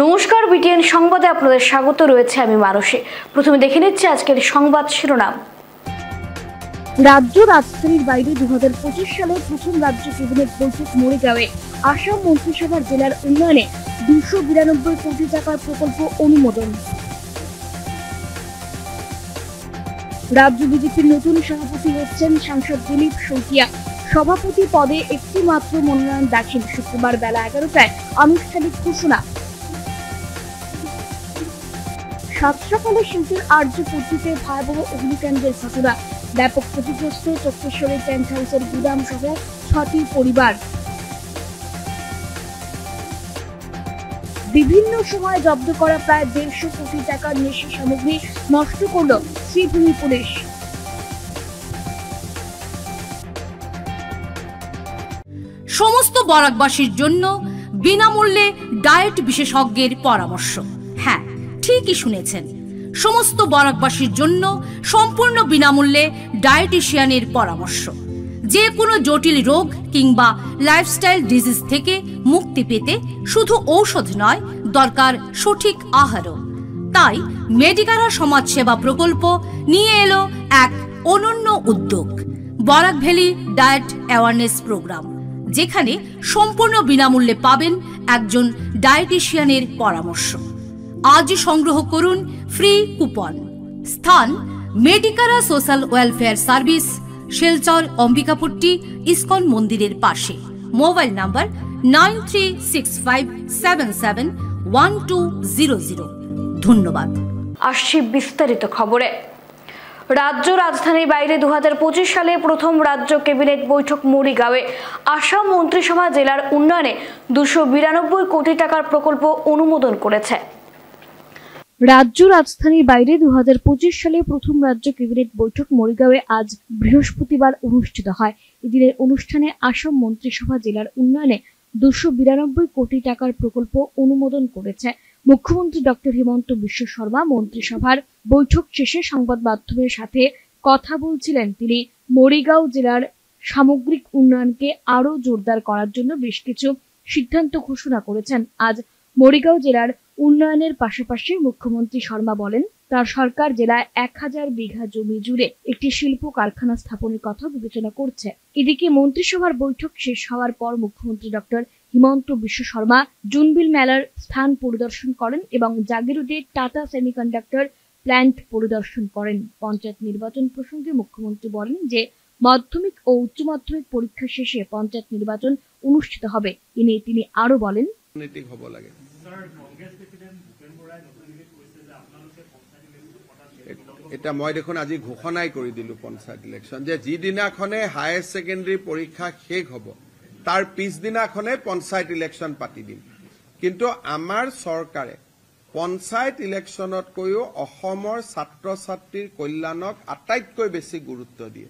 নমস্কার, বিটিএন সংবাদে আপনাদের স্বাগত রয়েছে। আমি মানসী। প্রথমে দেখে নিচ্ছি আজকের সংবাদ শিরোনাম। রাজ্য রাজধানীর বাইরে 2025 সালে প্রথম রাজ্য ক্যাবিনেট বৈঠক মরিগাঁওয়ে। আসাম মন্ত্রিসভার জেলার উন্নয়নে 292 কোটি টাকার প্রকল্প অনুমোদন। রাজ্য বিজেপির নতুন সভাপতি হচ্ছেন সাংসদ দিলীপ শইকিয়া। সভাপতি পদে একটি মাত্র মনোনয়ন দাখিল। শুক্রবার বেলা 11টায় আনুষ্ঠানিক ঘোষণা। সাত সকালে শিল্পের আর্যপট্টিতে ভয়াবহ অগ্নিকাণ্ডের ঘটনা। ব্যাপক ক্ষতিগ্রস্ত চক্রেশ্বরী টেন্ট হাউসের গুদাম সহ 6টি পরিবার। বিভিন্ন সময় জব্দ করা প্রায় 150 কোটি টাকার নেশা সামগ্রী নষ্ট করল শ্রীভূমি পুলিশ। সমস্ত বরাকবাসীর জন্য বিনামূল্যে ডায়েট বিশেষজ্ঞের পরামর্শ। হ্যাঁ, ঠিকই শুনেছেন, সমস্ত বরাকবাসীর জন্য সম্পূর্ণ বিনামূল্যে ডায়েটিশিয়ানের পরামর্শ। যে কোনো জটিল রোগ কিংবা লাইফস্টাইল ডিজিজ থেকে মুক্তি পেতে শুধু ঔষধ নয়, দরকার সঠিক আহারও। তাই মেডিকারা সমাজসেবা প্রকল্প নিয়ে এলো এক অনন্য উদ্যোগ, Barak valley diet awareness programme, যেখানে সম্পূর্ণ বিনামূল্যে পাবেন একজন ডায়েটিশিয়ানের পরামর্শ। আজ সংগ্রহ করুন ফ্রি কুপন। স্থান মেডিকারা social welfare service, Silchar Ambikapatti ISKCON মন্দিরের পাশে। Mobile number 9365771200। ধন্যবাদ। আসছি বিস্তারিত খবরে। রাজ্য রাজধানীর বাইরে 2025 সালে প্রথম রাজ্য ক্যাবিনেট বৈঠক মরিগাঁওয়ে। আসাম মন্ত্রিসভা জেলার উন্নয়নে 292 কোটি টাকার প্রকল্প অনুমোদন করেছে। রাজ্য রাজধানীর বাইরে 2025 সালে প্রথম রাজ্য ক্যাবিনেট বৈঠক মরিগাঁওয়ে আজ বৃহস্পতিবার অনুষ্ঠিত হয়। এদিনের অনুষ্ঠানে আসাম মন্ত্রিসভা জেলার উন্নয়নে 292 কোটি টাকার প্রকল্প অনুমোদন করেছে। মুখ্যমন্ত্রী ডক্টর হিমন্ত বিশ্ব শর্মা মন্ত্রিসভার বৈঠক শেষে সংবাদ মাধ্যমের সাথে কথা বলছিলেন। তিনি মরিগাঁও জেলার সামগ্রিক উন্নয়নকে আরও জোরদার করার জন্য বেশ কিছু সিদ্ধান্ত ঘোষণা করেছেন। আজ মরিগাঁও জেলার উন্নয়নের পাশাপাশি মুখ্যমন্ত্রী শর্মা বলেন, তার সরকার জেলায় 1000 বিঘা জমি জুড়ে একটি শিল্প কারখানা স্থাপনের কথা বিবেচনা করছে। এদিকে মন্ত্রিসভার বৈঠক শেষ হওয়ার পর মুখ্যমন্ত্রী ডক্টর হিমন্ত বিশ্ব শর্মা জুনবিল মেলার স্থান পরিদর্শন করেন এবং জাগিরোডে টাটা সেমিকন্ডাক্টর প্ল্যান্ট পরিদর্শন করেন। পঞ্চায়েত নির্বাচন প্রসঙ্গে মুখ্যমন্ত্রী বলেন যে মাধ্যমিক ও উচ্চ মাধ্যমিক পরীক্ষা শেষে পঞ্চায়েত নির্বাচন অনুষ্ঠিত হবে। এ নিয়ে তিনি আরো বলেন, এটা মই দেখোন আজি ঘোষণাই কৰি দিলো পঞ্চায়ত ইলেকশন যে যিদিনাখনে হায়াৰ ছেকেণ্ডাৰী পৰীক্ষা শেষ হ'ব তাৰ পিছদিনাখনে পঞ্চায়ত ইলেকশন পাতি দিম। কিন্তু আমাৰ চৰকাৰে পঞ্চায়ত ইলেকশনতকৈও অসমৰ ছাত্ৰ ছাত্ৰীৰ কল্যাণক আটাইতকৈ বেছি গুৰুত্ব দিয়ে।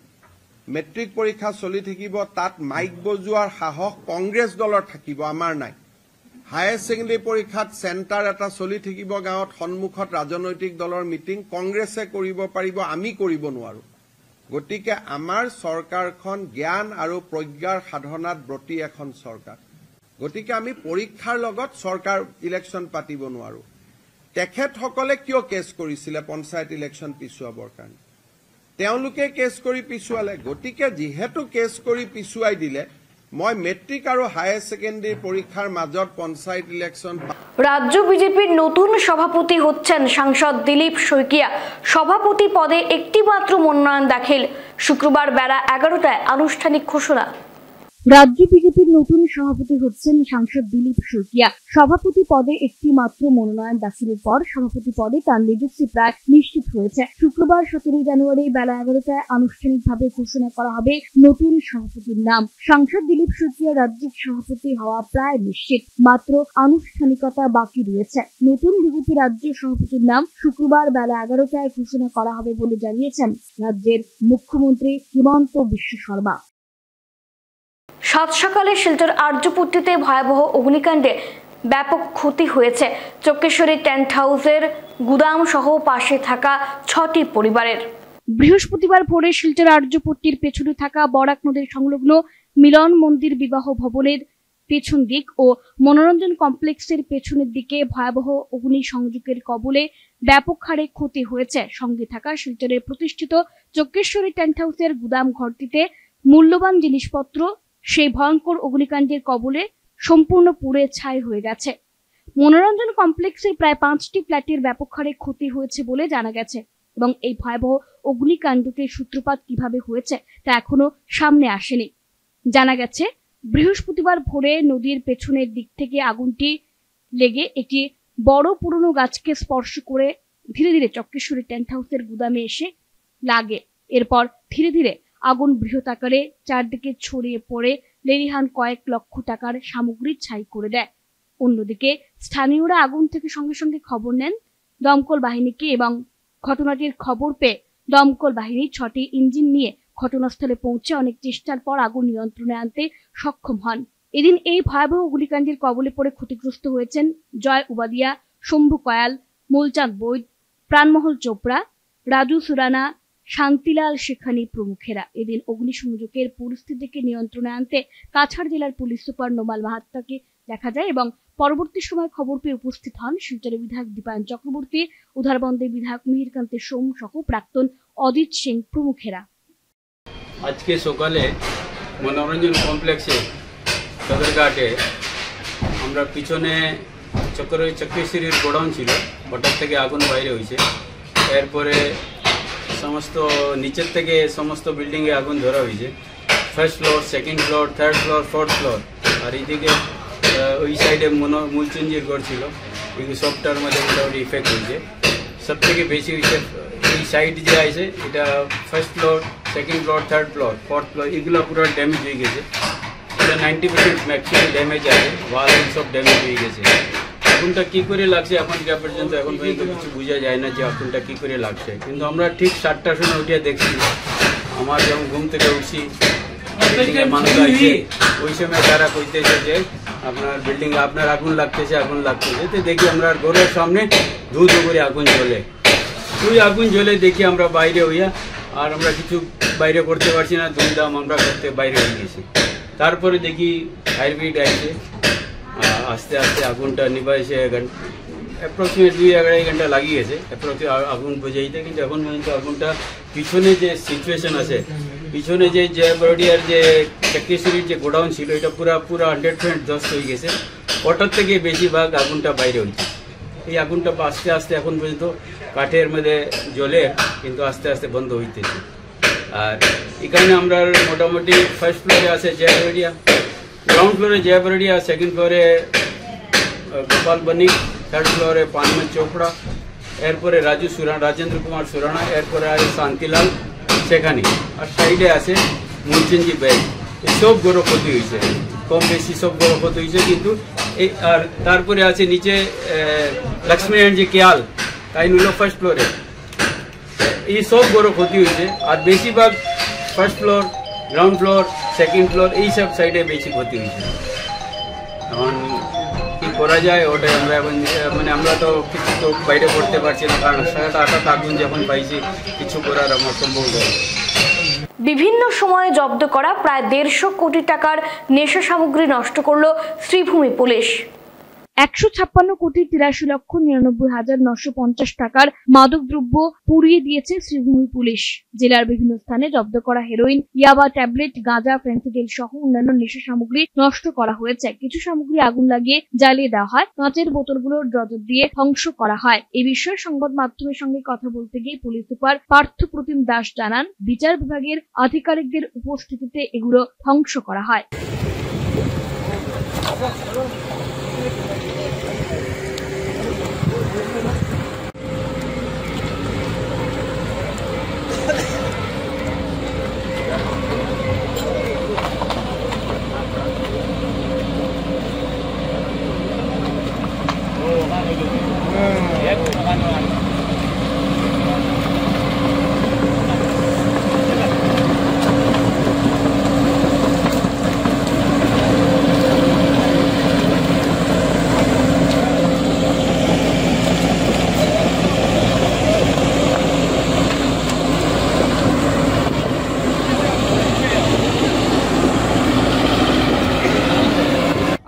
মেট্ৰিক পৰীক্ষা চলি থাকিব, তাত মাইক বজোৱাৰ সাহস কংগ্ৰেছ দলৰ থাকিব, আমাৰ নাই। হায়াৰ ছেকেণ্ডাৰী পৰীক্ষাত চেণ্টাৰ এটা চলি থাকিব গাঁৱত, সন্মুখত ৰাজনৈতিক দলৰ মিটিং, কংগ্ৰেছে কৰিব পাৰিব, আমি কৰিব নোৱাৰো। গতিকে আমাৰ চৰকাৰখন জ্ঞান আৰু প্ৰজ্ঞাৰ সাধনাত ব্ৰতী এখন চৰকাৰ। গতিকে আমি পৰীক্ষাৰ লগত চৰকাৰ ইলেকশ্যন পাতিব নোৱাৰো। তেখেতসকলে কিয় কেছ কৰিছিলে পঞ্চায়ত ইলেকশ্যন পিছুৱাবৰ কাৰণে? তেওঁলোকে কেছ কৰি পিছুৱালে। গতিকে যিহেতু কেছ কৰি পিছুৱাই দিলে, মই মেট্রিক আর হায়ার সেকেন্ডারি পরীক্ষার মাজত পঞ্চায়েত ইলেকশন। রাজ্য বিজেপির নতুন সভাপতি হচ্ছেন সাংসদ দিলীপ শইকিয়া। সভাপতি পদে একটি মাত্র মনোনয়ন দাখিল। শুক্রবার বেলা 11টায় আনুষ্ঠানিক ঘোষণা। রাজ্য বিজেপির নতুন সভাপতি হচ্ছেন সাংসদ দিলীপ শইকিয়া। সভাপতি পদে একটি মাত্র মনোনয়ন দাখিলের পর সভাপতি পদে তার নিযুক্তি প্রায় নিশ্চিত হয়েছে। শুক্রবার 17 জানুয়ারি বেলা 11টায় আনুষ্ঠানিকভাবে ঘোষণা করা হবে নতুন সভাপতির নাম। সাংসদ দিলীপ শইকিয়া রাজ্যিক সভাপতি হওয়া প্রায় নিশ্চিত, মাত্র আনুষ্ঠানিকতা বাকি রয়েছে। নতুন বিজেপি রাজ্য সভাপতির নাম শুক্রবার বেলা 11টায় ঘোষণা করা হবে বলে জানিয়েছেন রাজ্যের মুখ্যমন্ত্রী হিমন্ত বিশ্ব শর্মা। সাত সকালে শিলচর আর্যপট্টিতে ভয়াবহ অগ্নিকাণ্ডে ব্যাপক ক্ষতি হয়েছে চক্রেশ্বরী টেন্ট হাউসের গুদাম সহ পাশে থাকা 6টি পরিবারের। বৃহস্পতিবার ভোরে শিলচর আর্যপট্টির পেছনে থাকা বরাক নদীর সংলগ্ন মিলন মন্দির বিবাহ ভবনের পেছন দিক ও মনোরঞ্জন কমপ্লেক্সের পেছনের দিকে ভয়াবহ অগ্নিসংযোগের কবলে ব্যাপক হারে ক্ষতি হয়েছে। সঙ্গে থাকা শিলচরের প্রতিষ্ঠিত চক্রেশ্বরী টেন্ট হাউসের গুদাম ঘরটিতে মূল্যবান জিনিসপত্র সেই ভয়ঙ্কর অগ্নিকাণ্ডের কবলে সম্পূর্ণ পুড়ে ছাই হয়ে গেছে। মনোরঞ্জন কমপ্লেক্সের প্রায় 5টি ফ্ল্যাটের ব্যাপক হারে ক্ষতি হয়েছে বলে জানা গেছে এবং এই ভয়াবহ অগ্নিকাণ্ডটির সূত্রপাত কিভাবে হয়েছে তা এখনো সামনে আসেনি। জানা গেছে বৃহস্পতিবার ভোরে নদীর পেছনের দিক থেকে আগুনটি লেগে একটি বড় পুরনো গাছকে স্পর্শ করে ধীরে ধীরে চক্রেশ্বরী টেন্ট হাউসের গুদামে এসে লাগে। এরপর ধীরে ধীরে আগুন বৃহৎ আকারে চারদিকে ছড়িয়ে পড়ে লেলিহান কয়েক লক্ষ টাকার সামগ্রী ছাই করে দেয়। অন্যদিকে স্থানীয়রা আগুন থেকে সঙ্গে সঙ্গে খবর নেন দমকল বাহিনীকে এবং ঘটনাটির খবর পেয়ে দমকল বাহিনী 6টি ইঞ্জিন নিয়ে ঘটনাস্থলে পৌঁছে অনেক চেষ্টার পর আগুন নিয়ন্ত্রণে আনতে সক্ষম হন। এদিন এই ভয়াবহ অগ্নিকাণ্ডের কবলে পড়ে ক্ষতিগ্রস্ত হয়েছেন জয় উবাদিয়া, শম্ভু কয়াল, মূলচাঁদ বৈদ, প্রাণমহল চোপড়া, রাজু সুরানা, শান্তিলাল শেখানি প্রমুখেরা। এদিন অগ্নিসংযোগের পরিস্থিতিকে নিয়ন্ত্রণে আনতে কাছাড় জেলার পুলিশ সুপার নোমাল মাহাত্তাকে দেখা যায় এবং পরবর্তী সময় খবর পেয়ে উপস্থিত হন শিলচরের বিধায়ক দীপায়ন চক্রবর্তী, উধারবন্দের বিধায়ক মিহিরকান্তের সোম সহ প্রাক্তন অজিত সিং প্রমুখেরা। আজকে সকালে মনোরঞ্জন কমপ্লেক্সে সদরঘাটে আমরা পিছনে চক্রেশ্বরীর গোডাউন ছিল, হঠাৎ থেকে আগুন বাইরে হয়েছে। এরপরে সমস্ত নিচের থেকে সমস্ত বিল্ডিংয়ে আগুন ধরা হয়েছে। First floor, second floor, third floor, fourth floor. আর এইদিকে ওই সাইডে মূলচুঞ্জির ঘর ছিল, এই সবটার মধ্যে মোটামুটি ইফেক্ট হয়েছে। সব থেকে বেশি হয়েছে এই সাইড যে আছে, এটা first floor, second floor, third floor, fourth floor, এগুলো পুরো ড্যামেজ হয়ে গেছে। এটা 90% ম্যাক্সিমাম ড্যামেজ আছে, ওয়াল সব ড্যামেজ হয়ে গেছে। আগুনটা কী করে লাগছে এখন পর্যন্ত কিছু বোঝা যায় না যে আগুনটা কী করে লাগছে। কিন্তু আমরা ঠিক 7টার সময় উঠে দেখছি, আমার যখন ঘুম থেকে উঠছি মানুষ আছে, ওই সময় তারা কইতেছে যে আপনার বিল্ডিংয়ে আপনার আগুন লাগতেছে। তো দেখি আমরা ঘরের সামনে ধু করে আগুন জ্বলে, আগুন জ্বলে দেখি আমরা বাইরে হইয়া, আর আমরা কিছু বাইরে করতে পারছি না, ধুমধাম আমরা করতে বাইরে হয়ে গেছি। তারপরে দেখি ফায়ার ব্রিগেড আসছে, আস্তে আস্তে আগুনটা নিভাইছে। অ্যাপ্রক্সিমেট 2-2.5 ঘন্টা লাগিয়ে গেছে আগুন বোঝাইতে। কিন্তু এখন পর্যন্ত আগুনটা পিছনে যে সিচুয়েশন আছে, পিছনে যে জয়বরডিয়ার যে চক্রেশ্বরীর যে গোডাউন ছিল, এটা পুরা 100% ধ্বস্ত হয়ে গেছে। ওটার থেকে বেশিরভাগ আগুনটা বাইরে হয়েছে। এই আগুনটা আস্তে আস্তে এখন পর্যন্ত কাঠের মধ্যে জ্বলে, কিন্তু আস্তে আস্তে বন্ধ হইতেছে। আর এখানে আমরা মোটামুটি ফার্স্ট ফ্লোরে আছে জয়বরডিয়া, গ্রাউন্ড ফ্লোরে জয়বরডিয়া, সেকেন্ড ফ্লোরে গোপাল বণিক, থার্ড ফ্লোরে প্রাণমহল চোপড়া, এরপরে রাজেন্দ্র কুমার সুরানা, এরপরে আছে শান্তিলাল শেখানি, আর সাইডে আছে মূলচুঞ্জি ব্যাগ। সব গরো ক্ষতি হয়েছে, কম বেশি সব গরো ক্ষতি হয়েছে। কিন্তু এই আর তারপরে আছে নিচে লক্ষ্মীনারায়ণ যে কেয়াল, তাই হলো ফার্স্ট ফ্লোরে, এই সব গরো ক্ষতি হয়েছে। আর বেশিরভাগ first floor, ground floor, second floor, এই সব সাইডে বেশি ক্ষতি হয়েছে। এখন কি করা যায় ওটাই আমরা এখন আমরা তো কিছু তো বাইরে করতে পারছি না, কারণ হঠাৎ আগুন যখন পাইছি কিছু করার আমার সম্ভব নয়। বিভিন্ন সময়ে জব্দ করা প্রায় 150 কোটি টাকার নেশা সামগ্রী নষ্ট করল শ্রীভূমি পুলিশ। 156,83,99,950 টাকার মাদকদ্রব্য পুড়িয়ে দিয়েছে শ্রীভূমি পুলিশ। জেলার বিভিন্ন স্থানে জব্দ করা হেরোইন, ইয়াবা, ট্যাবলেট, গাঁজা, ফেন্সিডিল সহ অন্যান্য নেশা সামগ্রী নষ্ট করা হয়েছে। কিছু সামগ্রী আগুন লাগিয়ে জ্বালিয়ে দেওয়া হয়, কাঁচের বোতলগুলো ড্রজার দিয়ে ধ্বংস করা হয়। এই বিষয়ে সংবাদ মাধ্যমের সঙ্গে কথা বলতে গিয়ে পুলিশ সুপার পার্থপ্রতিম দাস জানান, বিচার বিভাগের আধিকারিকদের উপস্থিতিতে এগুলো ধ্বংস করা হয়।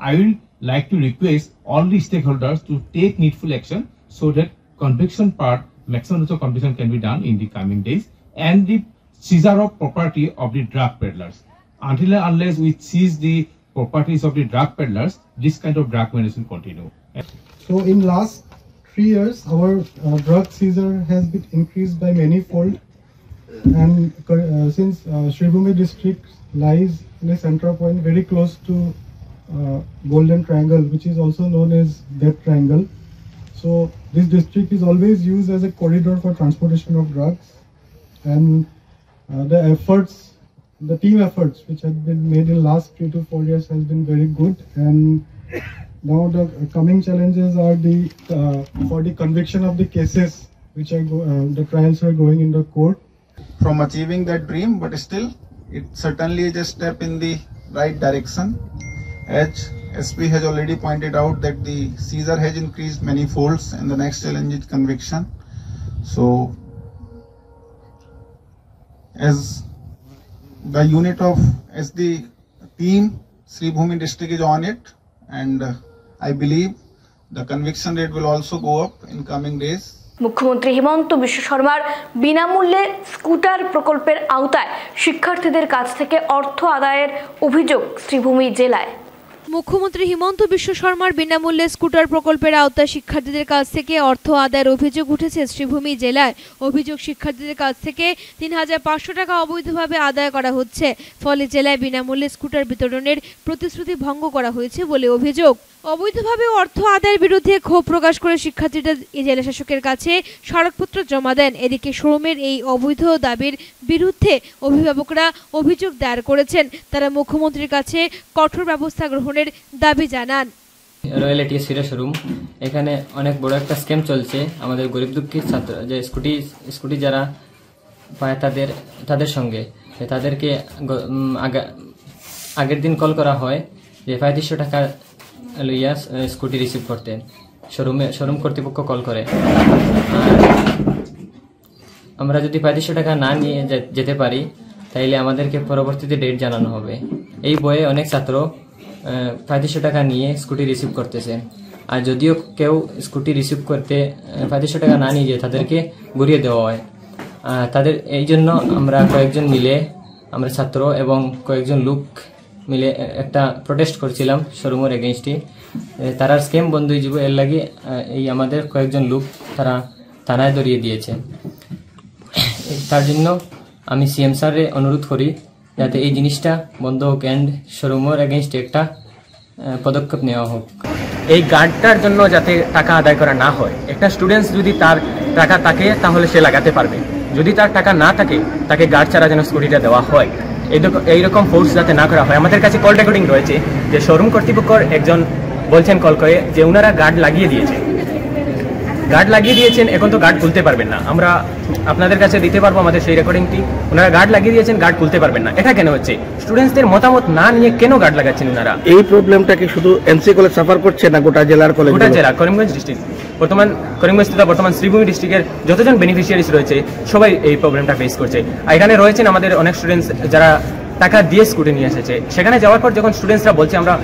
I will like to request all the stakeholders to take needful action so that conviction part, maximum of conviction can be done in the coming days, and the seizure of property of the drug peddlers. Until and unless we seize the properties of the drug peddlers, this kind of drug menace will continue. So in last 3 years, our drug seizure has been increased by many-fold, and since Shribhumi district lies in a center point very close to Golden Triangle, which is also known as Death Triangle. So this district is always used as a corridor for transportation of drugs, and the team efforts which have been made in last 3 to 4 years has been very good, and now the coming challenges are for the conviction of the cases which are the trials are going in the court. From achieving that dream, but still it certainly is a step in the right direction. As SP has already pointed out that the seizure has increased many folds, and the next challenge is conviction. So as the unit of, as the team, Shribhumi district is on it, and I believe the conviction rate will also go up in coming days. মুখ্যমন্ত্রী হিমন্ত বিশ্ব শর্মার বিনামূল্যে scooter প্রকল্পের আওতায় শিক্ষার্থীদের কাছ থেকে অর্থ আদায়ের অভিযোগ শ্রীভূমি জেলায়। মুখ্যমন্ত্রী হিমন্ত বিশ্ব শর্মার বিনামূল্যে স্কুটার প্রকল্পের আওতায় শিক্ষার্থীদের কাছ থেকে অর্থ আদায়ের অভিযোগ উঠেছে শ্রীভূমি জেলায়। অভিযোগ, শিক্ষার্থীদের কাছ থেকে ৩৫০০ টাকা অবৈধভাবে আদায় করা হচ্ছে, ফলে জেলায় বিনামূল্যে স্কুটার বিতরণের প্রতিশ্রুতি ভঙ্গ করা হয়েছে বলে অভিযোগ। অবৈধভাবে অর্থ আদায়ের বিরুদ্ধে ক্ষোভ প্রকাশ করে শিক্ষার্থীরা জেলা শাসকের কাছে স্মারকপত্র জমা দেন। এদিকে শোরুমের এই অবৈধ দাবির বিরুদ্ধে অভিভাবকরা অভিযোগ দায়ের করেছেন। তারা মুখ্যমন্ত্রীর কাছে কঠোর ব্যবস্থা গ্রহণের দাবি জানান। রয়্যাল এটিএস হিরো শোরুম, এখানে অনেক বড় একটা স্ক্যাম চলছে। আমাদের গরিব দুঃখী ছাত্র যে স্কুটি যারা পায় তাদের সঙ্গে তাদেরকে আগের দিন কল করা হয় যে ৩৫০০ টাকা লইয়া স্কুটি রিসিভ করতে। শোরুম কর্তৃপক্ষ কল করে, আমরা যদি ৩৫০০ টাকা না নিয়ে যেতে পারি তাইলে আমাদেরকে পরবর্তীতে ডেট জানানো হবে। এই বয়ে অনেক ছাত্র ৩৫০০ টাকা নিয়ে স্কুটি রিসিভ করতেছে। আর যদিও কেউ স্কুটি রিসিভ করতে ৩৫০০ টাকা না নিয়ে যায়, তাদেরকে ঘুরিয়ে দেওয়া হয়। তাদের এই জন্য আমরা কয়েকজন মিলে, আমরা ছাত্র এবং কয়েকজন লোক মিলে একটা প্রোটেস্ট করছিলাম শোরুমের এগেইনস্টে। তারা স্ক্যাম বন্ধ হয়ে যাবে এর লাগে এই আমাদের কয়েকজন লোক তারা থানায় ধরিয়ে দিয়েছে। তার জন্য আমি সিএম স্যারে অনুরোধ করি যাতে এই জিনিসটা বন্ধ হোক অ্যান্ড শোরুমের এগেইনস্টে একটা পদক্ষেপ নেওয়া হোক। এই গার্ডটার জন্য যাতে টাকা আদায় করা না হয়, একটা স্টুডেন্টস যদি তার টাকা থাকে তাহলে সে লাগাতে পারবে, যদি তার টাকা না থাকে তাকে গার্ড ছাড়া যেন স্কুটিটা দেওয়া হয়। এইরকম ফোর্স যাতে না করা হয়। আমাদের কাছে কল রেকর্ডিং রয়েছে যে শোরুম কর্তৃপক্ষের একজন বলছেন কল করে যে ওনারা গার্ড লাগিয়ে দিয়েছেন, এখন তো গার্ড খুলতে পারবেন না। আমরা আপনাদের কাছে দিতে পারবো আমাদের সেই রেকর্ডিংটি। ওনারা গার্ড লাগিয়ে দিয়েছেন, গার্ড খুলতে পারবেন না। এটা কেন হচ্ছে? স্টুডেন্টসদের মতামত না নিয়ে কেন গার্ড লাগাচ্ছেন ওনারা? এই প্রবলেমটা কি শুধু এমসি কলেজ সাফার করছে না গোটা জেলার কলেজ? গোটা জেলা, করিমগঞ্জ ডিস্ট্রিক্ট, করিমগঞ্জ তথা বর্তমান শ্রীভূমি ডিস্ট্রিক্টের যতজন বেনিফিশিয়ারিজ রয়েছে সবাই এই প্রবলেমটা ফেস করছে। আর এখানে রয়েছেন আমাদের অনেক স্টুডেন্টস যারা টাকা দিয়ে স্কুটি নিয়ে এসেছে। সেখানে যাওয়ার পর যখন স্টুডেন্টসরা বলছে আমরা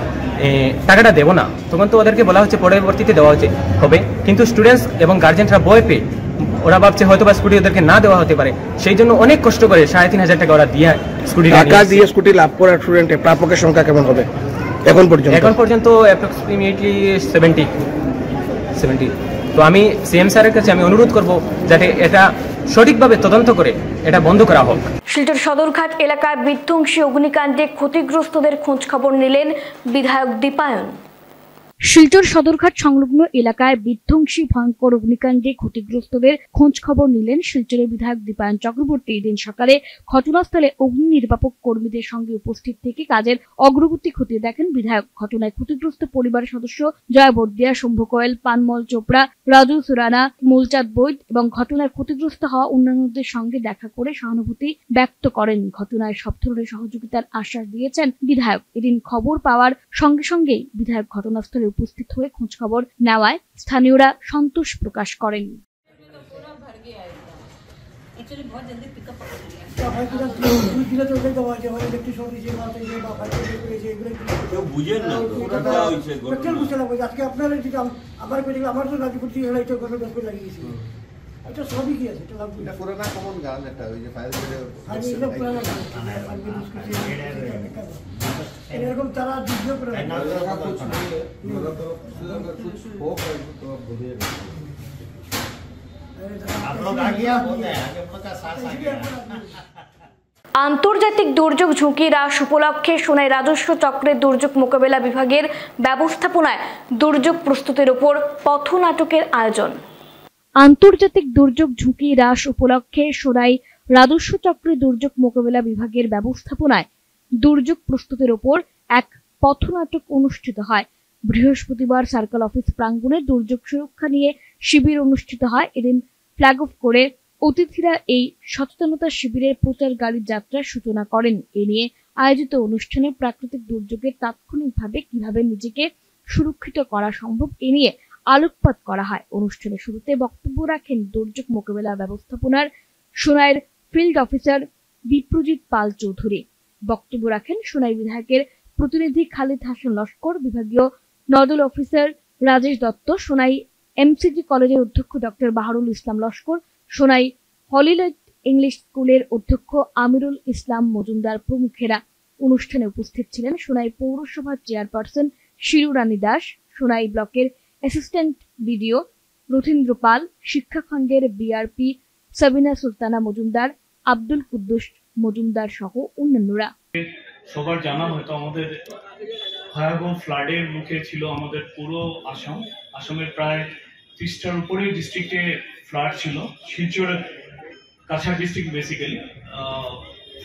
টাকাটা দেবো না, তখন তো ওদেরকে বলা হচ্ছে পরবর্তীতে দেওয়া হবে। কিন্তু স্টুডেন্টস এবং গার্জেনরা ভয় পেয়ে ওরা ভাবছে হয়তো বা স্কুটি ওদেরকে না দেওয়া হতে পারে, সেই জন্য অনেক কষ্ট করে ৩৫০০ টাকা ওরা দিয়ে স্কুটি লাভ করার স্টুডেন্টের প্রাপকের সংখ্যা কেমন হবে এখন পর্যন্ত? অ্যাপ্রক্সিমেটলি 70। তো আমি সিএম স্যারের কাছে আমি অনুরোধ করব যাতে এটা সঠিকভাবে তদন্ত করে এটা বন্ধ করা হোক। শিলচর সদরঘাট এলাকায় বিধ্বংসী অগ্নিকাণ্ডে ক্ষতিগ্রস্তদের খোঁজ খবর নিলেন বিধায়ক দীপায়ন। শিলচর সদরঘাট সংলগ্ন এলাকায় বিধ্বংসী ভয়ঙ্কর অগ্নিকাণ্ডে ক্ষতিগ্রস্তদের খোঁজ খবর নিলেন শিলচরের বিধায়ক দীপায়ন চক্রবর্তী। এদিন সকালে ঘটনাস্থলে অগ্নি নির্বাপক কর্মীদের সঙ্গে উপস্থিত থেকে কাজের অগ্রগতি খতিয়ে দেখেন বিধায়ক। ঘটনায় ক্ষতিগ্রস্ত পরিবারের সদস্য জয়া বর্দিয়া, শম্ভু কোয়েল, পানমল চোপড়া, রাজু সুরানা, মূলচাঁদ বৈদ এবং ঘটনায় ক্ষতিগ্রস্ত হওয়া অন্যান্যদের সঙ্গে দেখা করে সহানুভূতি ব্যক্ত করেন। ঘটনায় সব ধরনের সহযোগিতার আশ্বাস দিয়েছেন বিধায়ক। এদিন খবর পাওয়ার সঙ্গে সঙ্গেই বিধায়ক ঘটনাস্থলে উপস্থিত হয়ে খোঁজ খবর নেওয়ায় স্থানীয়রা সন্তোষ প্রকাশ করেন। সবই কি আছে, এটা পুরানা কমন গান, একটা ওই যে ফায়ার এরকম তারা ভিডিও করে আন্তর্জাতিক দুর্যোগ ঝুঁকি হ্রাস উপলক্ষে সোনাই রাজস্ব চক্রের দুর্যোগ মোকাবেলা বিভাগের ব্যবস্থাপনায় দুর্যোগ প্রস্তুতির উপর পথনাটকের আয়োজন। আন্তর্জাতিক দুর্যোগ ঝুঁকি হ্রাস উপলক্ষে সোনাই রাজস্ব চক্রের দুর্যোগ মোকাবেলা বিভাগের ব্যবস্থাপনায় দুর্যোগ প্রস্তুতির উপর এক পথনাটক অনুষ্ঠিত হয়। বৃহস্পতিবার সার্কেল অফিস প্রাঙ্গণে দুর্যোগ সুরক্ষা নিয়ে শিবির অনুষ্ঠিত হয়। এদিন ফ্ল্যাগ অফ করে অতিথিরা এই সচেতনতা শিবিরের প্রচার গাড়ির যাত্রার সূচনা করেন। এ নিয়ে আয়োজিত অনুষ্ঠানে প্রাকৃতিক দুর্যোগের তাৎক্ষণিকভাবে কিভাবে নিজেকে সুরক্ষিত করা সম্ভব এ নিয়ে আলোকপাত করা হয়। অনুষ্ঠানের শুরুতে বক্তব্য রাখেন দুর্যোগ মোকাবেলা ব্যবস্থাপনার সোনাইয়ের ফিল্ড অফিসার বিপ্রজিৎ পাল চৌধুরী। বক্তব্য রাখেন সোনাই বিধায়কের প্রতিনিধি খালিদ হাসান লস্কর, বিভাগীয় nodal officer Rajesh Dutta, Sonai MCG কলেজের অধ্যক্ষ ডক্টর বাহারুল ইসলাম লস্কর, সোনাই হলিলাইট ইংলিশ স্কুলের অধ্যক্ষ আমিরুল ইসলাম মজুমদার প্রমুখেরা। অনুষ্ঠানে উপস্থিত ছিলেন সোনাই পৌরসভার চেয়ারপারসন শিরুরানী দাস, সোনাই ব্লকের অ্যাসিস্ট্যান্ট বিডিও রথীন্দ্র পাল, শিক্ষাখণ্ডের বিআরপি সাবিনা সুলতানা মজুমদার, আব্দুল কুদ্দুস মজুমদার সহ অন্যান্যরা। সবার জানা হয়তো আমাদের ভয়াবহ ফ্লাডের মুখে ছিল আমাদের পুরো আসামের প্রায় 30টার উপরে ডিস্ট্রিক্টে ফ্লাড ছিল। শিলচর কাছাড় ডিস্ট্রিক্ট বেসিক্যালি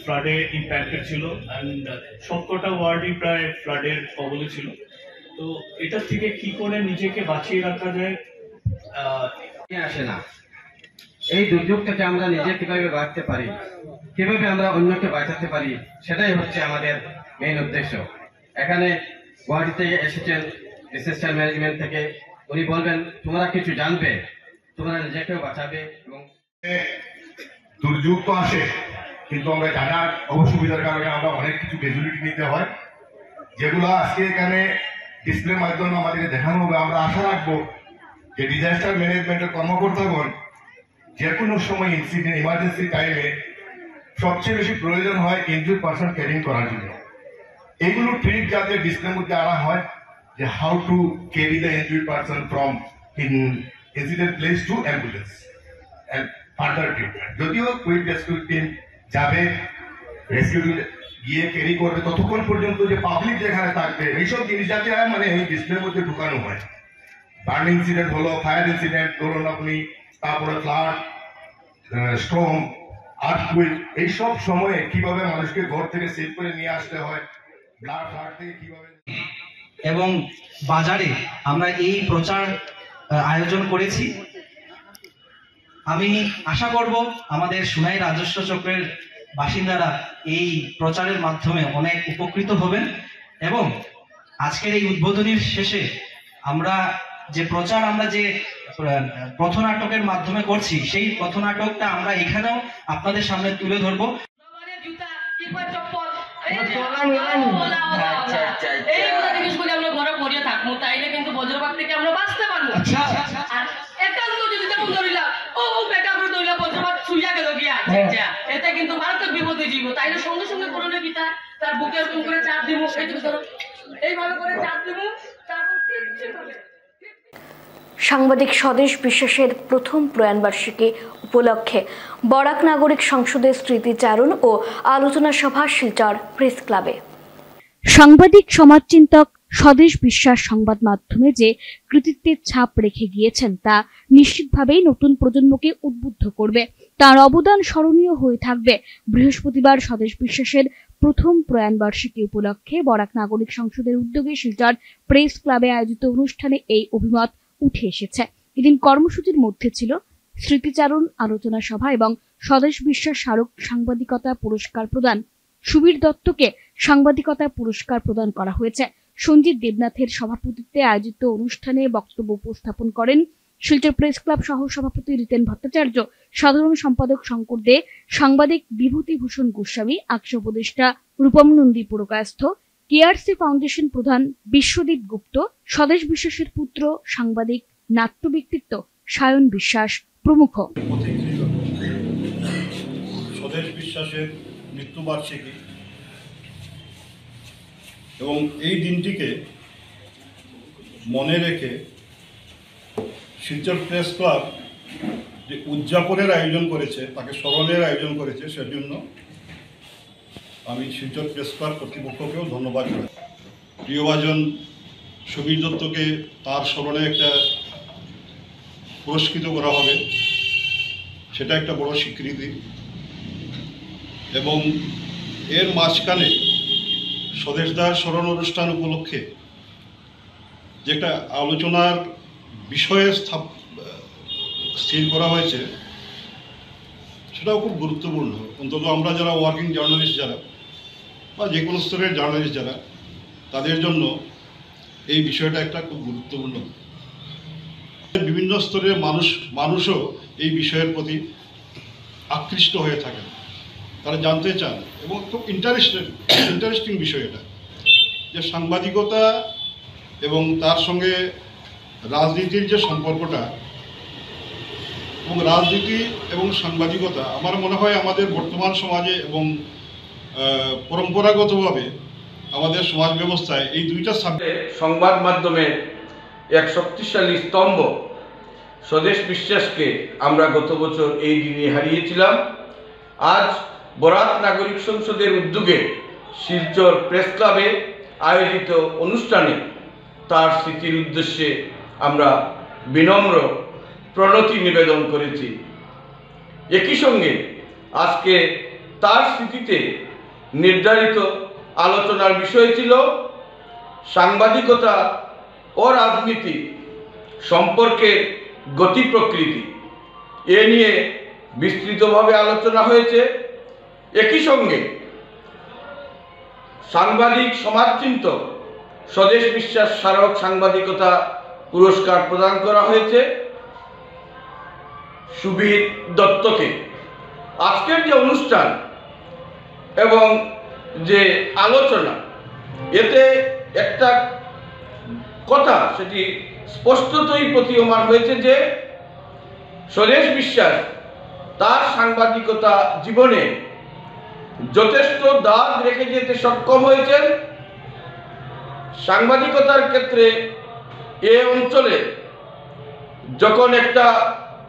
ফ্লাডে ইম্প্যাক্টেড ছিল অ্যান্ড সবকটা ওয়ার্ডই প্রায় ফ্লাডের কবলে ছিল। তো এটা থেকে কি করে নিজেকে বাঁচিয়ে রাখা যায় আসে না, এই দুর্যোগ থেকে আমরা নিজে কিভাবে বাঁচতে পারি, কিভাবে আমরা অন্যকে বাঁচাতে পারি, সেটাই হচ্ছে আমাদের মেইন উদ্দেশ্য। এখানে গুয়াহাটি থেকে এসেছেন ডিসাস্টার ম্যানেজমেন্ট থেকে, উনি বলবেন তোমরা কিছু জানবে, তোমরা নিজেকেও বাঁচাবে। এবং দুর্যোগ তো আসে, কিন্তু আমরা জানার অসুবিধার কারণে আমরা অনেক কিছু ক্যাজুয়ালিটি নিতে হয়, যেগুলো আজকে এখানে ডিসপ্লের মাধ্যমে আমাদেরকে দেখানো হবে। আমরা আশা রাখবো যে ডিজাস্টার ম্যানেজমেন্টের কর্মকর্তাগণ যে কোনো সময় ইনসিডেন্ট ইমার্জেন্সি টাইমে সবচেয়ে বেশি প্রয়োজন হয় ইনজুর্ড পারসন ক্যারিং করার জন্য। এগুলো ট্রিক যাতে ডিসপ্লের মধ্যে আনা হয়, যে how to carry the injured person from incident place to ambulance and further treatment. যদিও কুইক রেস্কিউ টিম যাবে, রেস্কিউ গিয়ে ক্যারি করবে, ততক্ষণ পর্যন্ত যে পাবলিক যেখানে থাকবে এইসব জিনিস যাতে মানে এই ডিসপ্লের মধ্যে ঢুকানো হয়। বার্ন ইনসিডেন্ট হলো, ফায়ার ইনসিডেন্ট ধরুন আপনি, তারপরে ফ্লাড, স্টর্ম, আর্থকুইক, এইসব সময়ে কিভাবে মানুষকে ঘর থেকে সেভ করে নিয়ে আসতে হয়, ব্লাড ফ্লাড থেকে কিভাবে। এবং বাজারে আমরা এই প্রচার আয়োজন করেছি। আমি আশা করব আমাদের সোনাই রাজস্ব চক্রের বাসিন্দারা এই প্রচারের মাধ্যমে অনেক উপকৃত হবেন। এবং আজকের এই উদ্বোধনীর শেষে আমরা যে প্রচার, আমরা যে পথনাটকের মাধ্যমে করছি, সেই পথনাটকটা আমরা এখানেও আপনাদের সামনে তুলে ধরবো। বজ্রপাত থেকে আমরা বাঁচতে পারবো। একান্ত যদি যেমন ধরিলাম বজ্রপাত ছুঁয়া গেল গিয়া, এতে কিন্তু মারাত্মক বিপদে জীব। তাইলে সঙ্গে সঙ্গে করলে পিতা তার বুকে এরকম করে চাপ দিব, এইভাবে করে চাপ দিব, তারপর সাংবাদিক স্বদেশ বিশ্বাসের প্রথম প্রয়াণবার্ষিকী উপলক্ষে বরাক নাগরিক সংসদের স্মৃতিচারণ ও আলোচনা সভা শিলচর প্রেস ক্লাবে। সাংবাদিক সমাজচিন্তক স্বদেশ বিশ্বাস সংবাদ মাধ্যমে যে কৃতিত্বের ছাপ রেখে গিয়েছেন তা নিশ্চিতভাবেই নতুন প্রজন্মকে উদ্বুদ্ধ করবে। তার অবদান স্মরণীয় হয়ে থাকবে। বৃহস্পতিবার স্বদেশ বিশ্বাসের প্রথম প্রয়াণবার্ষিকী উপলক্ষে বরাক নাগরিক সংসদের উদ্যোগে শিলচর প্রেস ক্লাবে আয়োজিত অনুষ্ঠানে এই অভিমত উঠে এসেছে। এদিন কর্মসূচির মধ্যে ছিল স্মৃতিচারণ, আলোচনা সভা এবং স্বদেশ বিশ্বাস স্মারক সাংবাদিকতা পুরস্কার প্রদান। সুবীর দত্তকে সাংবাদিকতা পুরস্কার প্রদান করা হয়েছে। সঞ্জিত দেবনাথের সভাপতিত্বে আয়োজিত অনুষ্ঠানে বক্তব্য উপস্থাপন করেন শিলচর প্রেস ক্লাব সহ সভাপতি রিতেন ভট্টাচার্য, সাধারণ সম্পাদক শঙ্কর দে, সাংবাদিক বিভূতিভূষণ গোস্বামী, আকশ উপদেষ্টা রূপম নন্দী পুরকায়স্থ, কেআরসি ফাউন্ডেশন প্রধান বিশ্বদীপ গুপ্ত, স্বদেশ বিশ্বাসের পুত্র সাংবাদিক নাট্য ব্যক্তিত্ব সায়ন বিশ্বাস প্রমুখ। স্বদেশ বিশ্বাসের মৃত্যুবার্ষিকী এবং এই দিনটিকে মনে রেখে শিলচর প্রেস ক্লাব যে উদযাপনের আয়োজন করেছে, তাকে স্মরণের আয়োজন করেছে, সেজন্য আমি শিলচর প্রেস ক্লাব কর্তৃপক্ষকেও ধন্যবাদ জানাই। প্রিয়ভাজন সুবীর দত্তকে তার স্মরণে একটা পুরস্কৃত করা হবে, সেটা একটা বড় স্বীকৃতি। এবং এর মাঝখানে স্বদেশদার স্মরণ অনুষ্ঠান উপলক্ষে যে একটা আলোচনার বিষয়ে স্থির করা হয়েছে, সেটাও খুব গুরুত্বপূর্ণ। অন্তত আমরা যারা ওয়ার্কিং জার্নালিস্ট যারা বা যে কোনো স্তরের জার্নালিস্ট যারা, তাদের জন্য এই বিষয়টা একটা খুব গুরুত্বপূর্ণ। বিভিন্ন স্তরের মানুষও এই বিষয়ের প্রতি আকৃষ্ট হয়ে থাকেন, তারা জানতে চান এবং খুব ইন্টারেস্টিং বিষয় এটা, যে সাংবাদিকতা এবং তার সঙ্গে রাজনীতির যে সম্পর্কটা, এবং রাজনীতি এবং সাংবাদিকতা আমার মনে হয় আমাদের বর্তমান সমাজে এবং পরম্পরাগতভাবে আমাদের সমাজ ব্যবস্থায় এই দুইটা সংবাদ মাধ্যমের এক শক্তিশালী স্তম্ভ স্বদেশ বিশ্বাসকে আমরা গত বছর এই দিনে হারিয়েছিলাম। আজ বরাক নাগরিক সংসদের উদ্যোগে শিলচর প্রেস ক্লাবে আয়োজিত অনুষ্ঠানে তার স্মৃতির উদ্দেশ্যে আমরা বিনম্র প্রণতি নিবেদন করেছি। একই সঙ্গে আজকে তার স্মৃতিতে নির্ধারিত আলোচনার বিষয় ছিল সাংবাদিকতা ও রাজনীতি সম্পর্কের গতি প্রকৃতি। এ নিয়ে বিস্তৃতভাবে আলোচনা হয়েছে। একই সঙ্গে সাংবাদিক সমাজচিন্তক স্বদেশ বিশ্বাস স্মারক সাংবাদিকতা পুরস্কার প্রদান করা হয়েছে সুবীর দত্তকে। আজকের যে অনুষ্ঠান এবং যে আলোচনা, এতে একটা কথা সেটি স্পষ্টতই প্রতীয়মান হয়েছে যে স্বদেশ বিশ্বাস তার সাংবাদিকতা জীবনে যথেষ্ট দাগ রেখে যেতে সক্ষম হয়েছেন। সাংবাদিকতার ক্ষেত্রে এ অঞ্চলে যখন একটা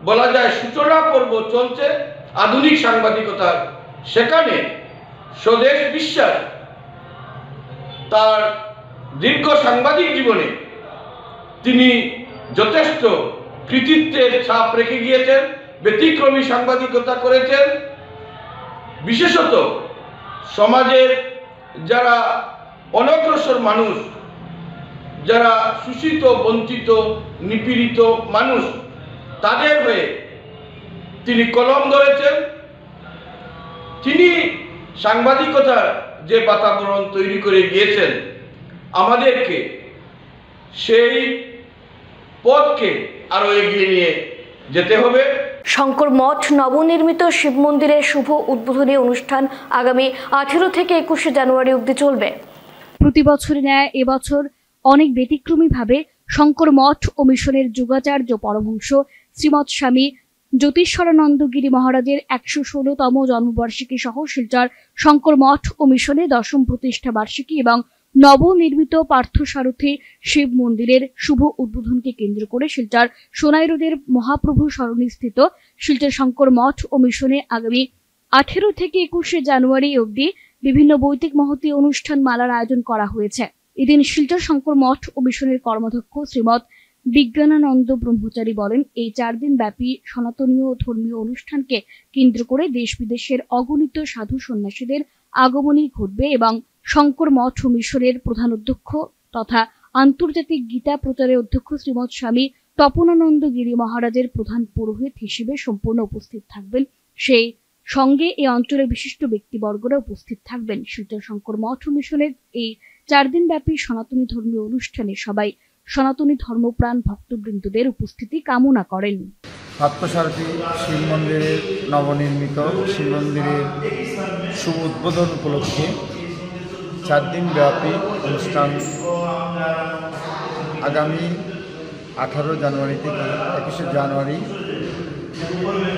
বলা যায় সূচনা পর্ব চলছে আধুনিক সাংবাদিকতার, সেখানে স্বদেশ বিশ্বাস তার দীর্ঘ সাংবাদিক জীবনে তিনি যথেষ্ট কৃতিত্বের ছাপ রেখে গিয়েছেন, ব্যতিক্রমী সাংবাদিকতা করেছেন। বিশেষত সমাজের যারা অনগ্রসর মানুষ, যারা শোষিত, বঞ্চিত, নিপীড়িত মানুষ, তাদের হয়ে তিনি কলম ধরেছেন। তিনি সাংবাদিকতার যে বাতাবরণ তৈরি করে গিয়েছেন, আমাদেরকে সেই পথকে আরো এগিয়ে নিয়ে যেতে হবে। শঙ্কর মঠ নবনির্মিত শিব মন্দিরের শুভ উদ্বোধনী অনুষ্ঠান আগামী 18 থেকে 21 জানুয়ারি অবধি চলবে। প্রতি বছরের ন্যায় এবছর অনেক ব্যতিক্রমীভাবে শঙ্কর মঠ ও মিশনের যুগাচার্য পরমহংস শ্রীমৎ স্বামী জ্যোতিষ্বরানন্দ গিরি মহারাজের 116তম জন্মবার্ষিকী সহ শিলচর শঙ্কর মঠ ও মিশনের 10ম প্রতিষ্ঠা বার্ষিকী এবং নবনির্মিত পার্থসারথী শিব মন্দিরের শুভ উদ্বোধনকে কেন্দ্র করে শিলচর সোনাই রোডের মহাপ্রভু সরণিস্থিত শিলচর শঙ্কর মঠ ও মিশনে আগামী 18 থেকে 21 জানুয়ারি অবধি বিভিন্ন বৈদিক মহতী অনুষ্ঠান মালার আয়োজন করা হয়েছে। এদিন শিলচর শঙ্কর মঠ ও মিশনের কর্মাধ্যক্ষ শ্রীমৎ বিজ্ঞানানন্দ ব্রহ্মচারী বলেন, এই 4 দিন ব্যাপী সনাতনীয় ও ধর্মীয় অনুষ্ঠানকে কেন্দ্র করে দেশ বিদেশের অগণিত সাধু সন্ন্যাসীদের আগমনী ঘটবে এবং শঙ্কর মঠ ও মিশনের প্রধান অধ্যক্ষ তথা আন্তর্জাতিক গীতা প্রচারের অধ্যক্ষ শ্রীমৎ স্বামী তপনানন্দ গিরি মহারাজের প্রধান পুরোহিত হিসেবে সম্পূর্ণ উপস্থিত থাকবেন। সেই সঙ্গে এই অঞ্চলের বিশিষ্ট ব্যক্তিবর্গরা উপস্থিত থাকবেন। শিলচর শঙ্কর মঠ ও মিশনের এই 4 দিন ব্যাপী সনাতনী ধর্মীয় অনুষ্ঠানে সবাই সনাতনী ধর্মপ্রাণ ভক্তবৃন্দদের উপস্থিতি কামনা করেন। পার্থসারথী শিব মন্দিরের নবনির্মিত শিব মন্দিরের শুভ উদ্বোধন উপলক্ষে 4 দিন ব্যাপী অনুষ্ঠান আগামী 18 জানুয়ারি থেকে 21 জানুয়ারি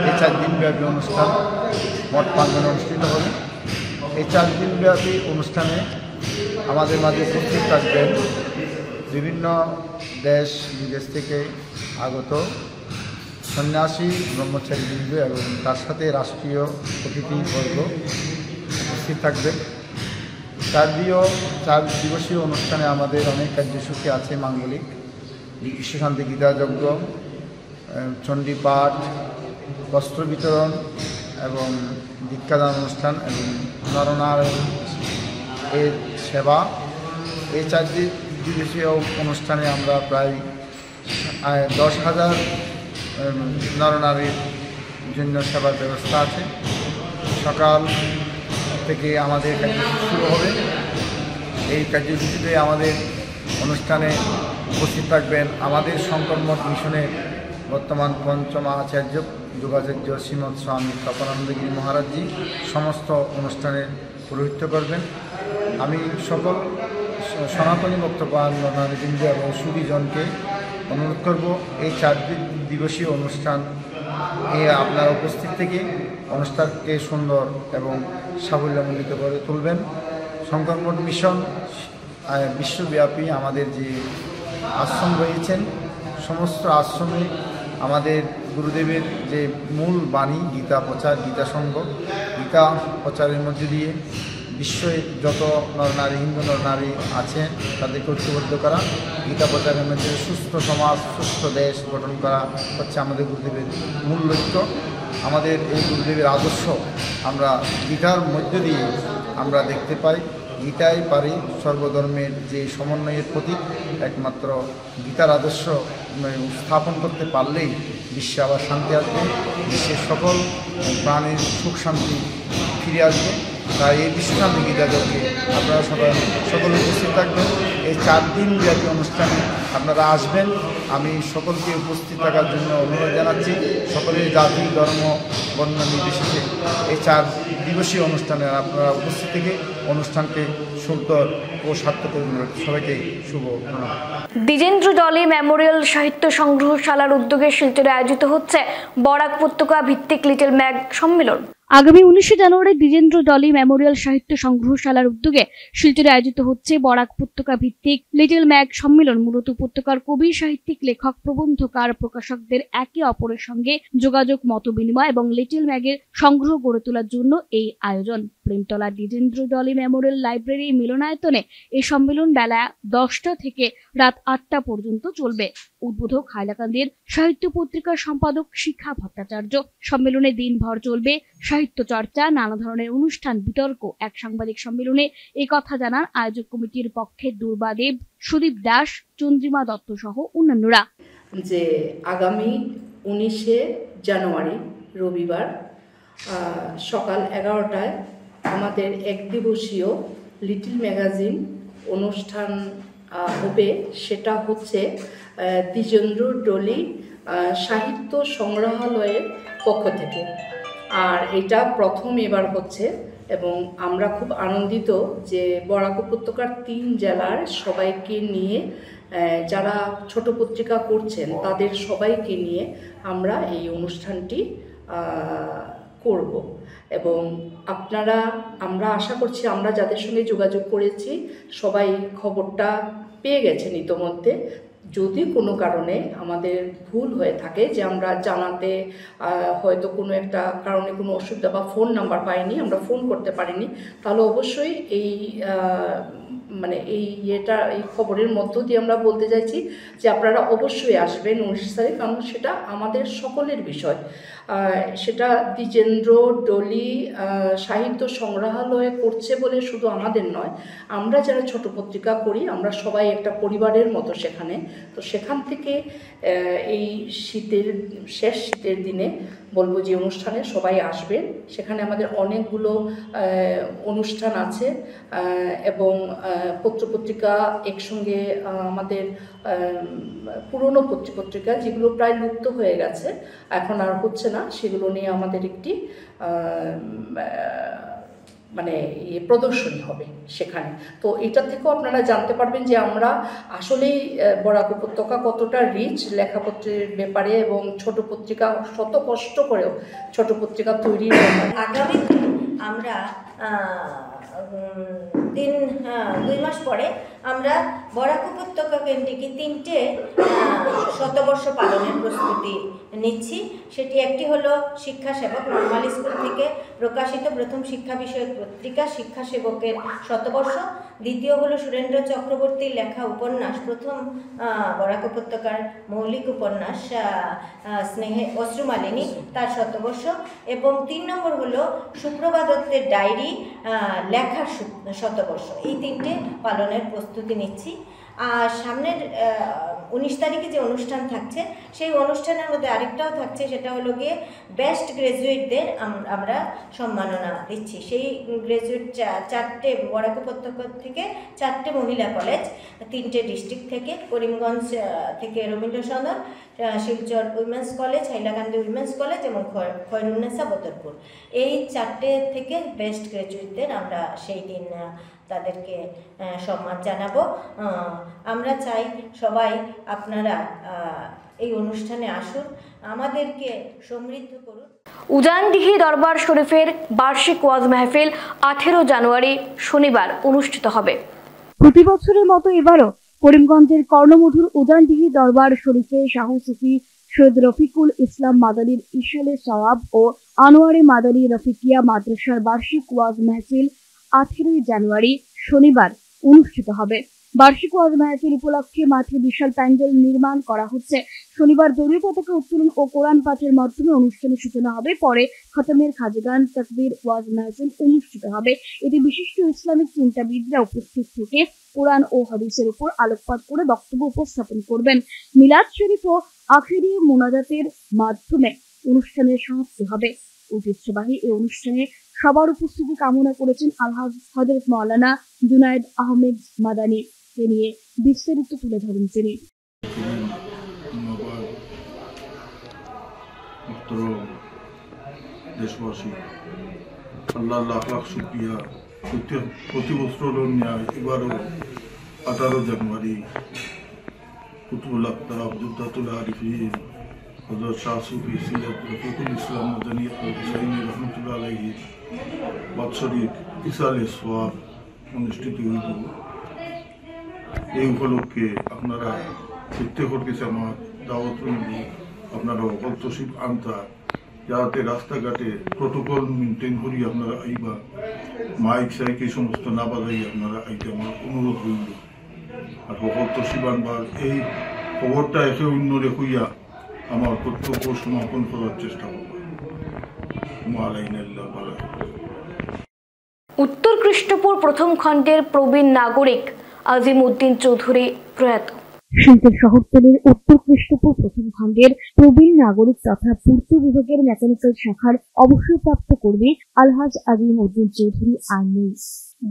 এই 4 দিন ব্যাপী অনুষ্ঠান মঠ প্রাঙ্গণে অনুষ্ঠিত হবে। এই 4 দিন ব্যাপী অনুষ্ঠানে আমাদের মাঝে উপস্থিত থাকবেন বিভিন্ন দেশ বিদেশ থেকে আগত সন্ন্যাসী ব্রহ্মচারীবৃন্দ এবং তার সাথে রাষ্ট্রীয় অতিথিবর্গ উপস্থিত থাকবেন। 4 দিবসীয় অনুষ্ঠানে আমাদের অনেক কার্যসূচি আছে মাঙ্গলিক, বিশ্বশান্তি গীতাযজ্ঞ, চণ্ডীপাঠ, বস্ত্র বিতরণ এবং দীক্ষাদান অনুষ্ঠান এবং নরনারায়ণ এর সেবা। এই 4 দিবসীয় অনুষ্ঠানে আমরা প্রায় 10,000 নরনারীর জন্য সেবার ব্যবস্থা আছে। সকাল থেকে আমাদের কার্যসূচি শুরু হবে। এই কার্যসূচিতে আমাদের অনুষ্ঠানে উপস্থিত থাকবেন আমাদের শঙ্কর মঠ মিশনের বর্তমান পঞ্চম আচার্য যোগাচার্য শ্রীমৎ স্বামী তপনানন্দগিরি মহারাজজি সমস্ত অনুষ্ঠানের পৌরোহিত্য করবেন। আমি সকল সনাতনী ভক্তপ্রাণ নরনারীবৃন্দ এবং সুধীজনকে অনুরোধ করব এই 4 দিবসীয় অনুষ্ঠান আপনারা উপস্থিত থেকে অনুষ্ঠানকে সুন্দর এবং সাফল্যমণ্ডিত করে তুলবেন। শঙ্কর মঠ মিশন বিশ্বব্যাপী আমাদের যে আশ্রম রয়েছেন সমস্ত আশ্রমে আমাদের গুরুদেবের যে মূল বাণী গীতা প্রচার, গীতা সংঘ, গীতা প্রচারের মধ্যে দিয়ে বিশ্বে যত নরনারী হিন্দু নরনারী আছে তাদেরকে ঐক্যবদ্ধ করা, গীতা প্রচারের মধ্যে সুস্থ সমাজ সুস্থ দেশ গঠন করা হচ্ছে আমাদের গুরুদেবের মূল লক্ষ্য। আমাদের এই গুরুদেবের আদর্শ আমরা গীতার মধ্য দিয়ে আমরা দেখতে পাই। গীতাই পারি সর্বধর্মের যে সমন্বয়ের প্রতীক। একমাত্র গীতার আদর্শ স্থাপন করতে পারলেই বিশ্বে আবার শান্তি আসবে, বিশ্বের সকল প্রাণীর সুখ শান্তি ফিরে আসবে। তাই এই বিশ্বশান্তি গীতাযজ্ঞে আপনারা সকলে উপস্থিত থাকবেন। এই 4 দিন ব্যাপী অনুষ্ঠানে আপনারা আসবেন। আমি সকলকে উপস্থিত থাকার জন্য অনুরোধ জানাচ্ছি। সকলের জাতি ধর্ম বর্ণ নির্বিশেষে এই 4 দিবসীয় অনুষ্ঠানে আপনারা উপস্থিত থেকে অনুষ্ঠানকে সুন্দর ও সার্থক করে সবাইকে শুভ প্রণাম। দ্বিজেন্দ্র ডলি মেমোরিয়াল সাহিত্য সংগ্রহশালার উদ্যোগে শিলচরে আয়োজিত হচ্ছে বরাক উপত্যকা ভিত্তিক লিটল ম্যাগ সম্মেলন। আগামী 19 জানুয়ারি দ্বিজেন্দ্র ডলি মেমোরিয়াল সাহিত্য সংগ্রহশালার উদ্যোগে শিলচরে আয়োজিত হচ্ছে বরাক উপত্যকা ভিত্তিক লিটল ম্যাগ সম্মেলন। মূলত উপত্যকার কবি, সাহিত্যিক, লেখক, প্রবন্ধকার, প্রকাশকদের একে অপরের সঙ্গে যোগাযোগ, মত বিনিময় এবং লিটল ম্যাগের সংগ্রহ গড়ে তোলার জন্য এই আয়োজন। প্রেমতলা দ্বিজেন্দ্র ডলি মেমোরিয়াল লাইব্রেরি মিলনায়তনে এই সম্মেলন বেলা 10টা থেকে রাত 8টা পর্যন্ত চলবে। উদ্বোধক হাইলাকান্দির সাহিত্য পত্রিকার সম্পাদক শিখা ভট্টাচার্য। সম্মেলনে দিনভর চলবে সাহিত্য চর্চা, নানা ধরনের অনুষ্ঠান, বিতর্ক। এক সাংবাদিক সম্মেলনে এই কথা জানান আয়োজক কমিটির পক্ষে দুর্বাদেব, সুদীপ দাস, চন্দ্রিমা দত্ত সহ অন্যান্যরা। যে আগামী 19 জানুয়ারি রবিবার সকাল 11টায় আমাদের 1 দিবসীয় লিটল ম্যাগাজিন অনুষ্ঠান হবে। সেটা হচ্ছে দ্বিজেন্দ্র ডলি সাহিত্য সংগ্রহালয়ের পক্ষ থেকে। আর এটা প্রথম এবার হচ্ছে এবং আমরা খুব আনন্দিত যে বরাক উপত্যকার 3 জেলার সবাইকে নিয়ে, যারা ছোট পত্রিকা করছেন তাদের সবাইকে নিয়ে আমরা এই অনুষ্ঠানটি করব। এবং আমরা আশা করছি আমরা যাদের সঙ্গে যোগাযোগ করেছি সবাই খবরটা পেয়ে গেছেন ইতোমধ্যে। যদি কোনো কারণে আমাদের ভুল হয়ে থাকে যে আমরা জানাতে হয়তো কোনো একটা কারণে কোনো অসুবিধা বা ফোন নাম্বার পাইনি, আমরা ফোন করতে পারিনি, তাহলে অবশ্যই এই খবরের মধ্য দিয়ে আমরা বলতে চাইছি যে আপনারা অবশ্যই আসবেন 19 তারিখ, কারণ সেটা আমাদের সকলের বিষয়। সেটা দ্বিজেন্দ্র ডলি সাহিত্য সংগ্রহালয়ে করছে বলে শুধু আমাদের নয়, আমরা যারা ছোট পত্রিকা করি আমরা সবাই একটা পরিবারের মতো সেখানে। তো সেখান থেকে এই শেষ শীতের দিনে বলবো যে অনুষ্ঠানে সবাই আসবেন। সেখানে আমাদের অনেকগুলো অনুষ্ঠান আছে এবং পত্রপত্রিকা একসঙ্গে আমাদের পুরনো পত্রিকা যেগুলো প্রায় লুপ্ত হয়ে গেছে, এখন আর হচ্ছে না, সেগুলো নিয়ে আমাদের একটি মানে প্রদর্শনী হবে সেখানে। তো এটা থেকেও আপনারা জানতে পারবেন যে আমরা আসলেই বরাক উপত্যকা কতটা রিচ লেখাপত্রের ব্যাপারে এবং ছোট পত্রিকা শত কষ্ট করেও ছোট পত্রিকা তৈরির ব্যাপারে। আগামী আমরা 2 মাস পরে আমরা বরাক উপত্যকা কেন্দ্রিক 3টে শতবর্ষ পালনের প্রস্তুতি নিচ্ছি। সেটি একটি হলো শিক্ষা সেবক নর্মাল স্কুল থেকে প্রকাশিত প্রথম শিক্ষা বিষয়ক পত্রিকা শিক্ষা সেবকের শতবর্ষ, দ্বিতীয় হলো সুরেন্দ্র চক্রবর্তীর লেখা উপন্যাস প্রথম বরাক উপত্যকার মৌলিক উপন্যাস স্নেহে অশ্রুমালিনী তার শতবর্ষ, এবং 3 নম্বর হলো সুপ্রভা দত্তের ডায়েরি লেখার শতবর্ষ। এই 3টে পালনের প্রস্তুতি নিচ্ছি। আর সামনের 19 তারিখে যে অনুষ্ঠান থাকছে সেই অনুষ্ঠানের মধ্যে আরেকটাও থাকছে, সেটা হলো গিয়ে বেস্ট গ্র্যাজুয়েটদের আমরা সম্মাননা দিচ্ছি। সেই গ্র্যাজুয়েট 4টে বরাক উপত্যকা থেকে 4টে মহিলা কলেজ, 3টে ডিস্ট্রিক্ট থেকে, করিমগঞ্জ থেকে Rabindra Sadan, Silchar women's college, Hailakandi women's college এবং খয়রুন্নেসা বদরপুর, এই 4টে থেকে বেস্ট গ্র্যাজুয়েটদের আমরা সেই দিন তাদেরকে সম্মান জানাবো। আমরা চাই সবাই আপনারা এই অনুষ্ঠানে আসুন, আমাদেরকে সমৃদ্ধ করুন। উজানদিঘি দরবার শরীফের বার্ষিক ওয়াজ মাহফিল 18 জানুয়ারি শনিবার অনুষ্ঠিত হবে। প্রতি বছরের মতো এবারও করিমগঞ্জের কর্ণমধুর উজানদিঘি দরবার শরীফে শাহ সুফি সৈয়দ রফিকুল ইসলাম মাদানীর ইশালে সওয়াব ও আনোয়ারে মাদানী রফিকিয়া মাদ্রাসার বার্ষিক ওয়াজ মাহফিল 18 জানুয়ারি শনিবার অনুষ্ঠিত হবে। বার্ষিক ওয়াজ মাহফিল উপলক্ষে মাঠে বিশাল প্যান্ডেল নির্মাণ করা হচ্ছে। শনিবার দলীয় পতাকা উত্তোলন ও কোরআন পাঠের মাধ্যমে অনুষ্ঠানের সূচনা হবে। পরে খতমের খাজগান তাকবীর ওয়াজ মাহফিল অনুষ্ঠিত হবে। এতে বিশিষ্ট ইসলামিক চিন্তাবিদরা উপস্থিত থেকে কোরআন ও হাদিসের উপর আলোকপাত করে বক্তব্য উপস্থাপন করবেন। মিলাদ শরীফ ও আখিরি মোনাজাতের মাধ্যমে অনুষ্ঠানের সমাপ্তি হবে। ঐতিহ্যবাহী এই অনুষ্ঠানে সবার উপস্থিতি কামনা করেছেন আলহাজ হযরত মাওলানা জুনায়েদ আহমেদ মাদানী। কে নিয়ে বিস্তারিত তুলে ধরেন তিনি। দেশবাসী, আল্লাহ লাখ লাখ শুকরিয়া। প্রতি বছর ন্যায় এবারও 18 জানুয়ারি কুতুবুল আকতাব জুদ্দাতুল আরিফিন হযরত শাহ সুফি সৈয়দ রফিকুল ইসলাম মাদানী রহমতুল্লাহ আলাইহি বাৎসরিক ইসালে সওয়াব অনুষ্ঠিত হইব। এই উপলক্ষে আপনারা প্রত্যেকের কাছে আমার দাওয়াত রইল, আপনারা অকল তশরিফ আনতা, যাতে রাস্তাঘাটে প্রোটোকল মেনটেন করি আপনারা আইবা, মাইক সাইক এই সমস্ত না বাজাই আপনারা আইতে আমার অনুরোধ রইল। আর অকল তশরিফ আনবার এই খবরটা এসে অন্য রেখইয়া আমার কর্তব্য সমাপন করার চেষ্টা করব। উত্তর কৃষ্ণপুর প্রথম খণ্ডের প্রবীণ নাগরিক আজিম উদ্দিন চৌধুরী প্রয়াত। শিল্পের শহরতলির উত্তর কৃষ্ণপুর প্রথম খণ্ডের প্রবীণ নাগরিক তথা পূর্ত বিভাগের মেকানিক্যাল শাখার অবসরপ্রাপ্ত কর্মী আলহাজ আজিম উদ্দিন চৌধুরী আর নেই।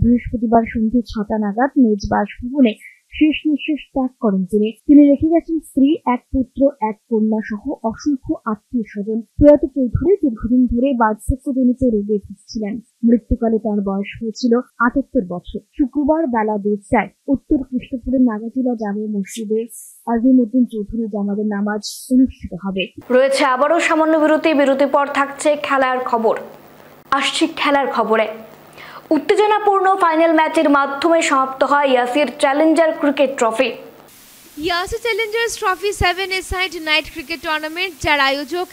বৃহস্পতিবার সন্ধ্যে 6টা নাগাদ নিজ বাসভবনে শেষ নিঃশ্বাস ত্যাগ করেন তিনি রেখে গেছেন স্ত্রী, এক পুত্র, এক কন্যা সহ অসংখ্য আত্মীয় স্বজন। প্রয়াত চৌধুরী দীর্ঘদিন ধরে বার্ধক্যজনিত রোগে ভুগছিলেন। মৃত্যুকালে তার বয়স হয়েছিল 78 বছর। শুক্রবার বেলা 1টায় উত্তর কৃষ্ণপুরের নাগাটিলা জামে মসজিদে আজিম উদ্দিন চৌধুরী জানাজার নামাজ অনুষ্ঠিত হবে। রয়েছে আবারও সামান্য বিরতির পর থাকছে খেলার খবর। আসছি খেলার খবরে। উত্তেজনাপূর্ণ ফাইনাল ম্যাচের মাধ্যমে সমাপ্ত হয় Yasir Challenger cricket trophy. Yasir Challengers trophy 7-a-side night cricket tournament, যার আয়োজক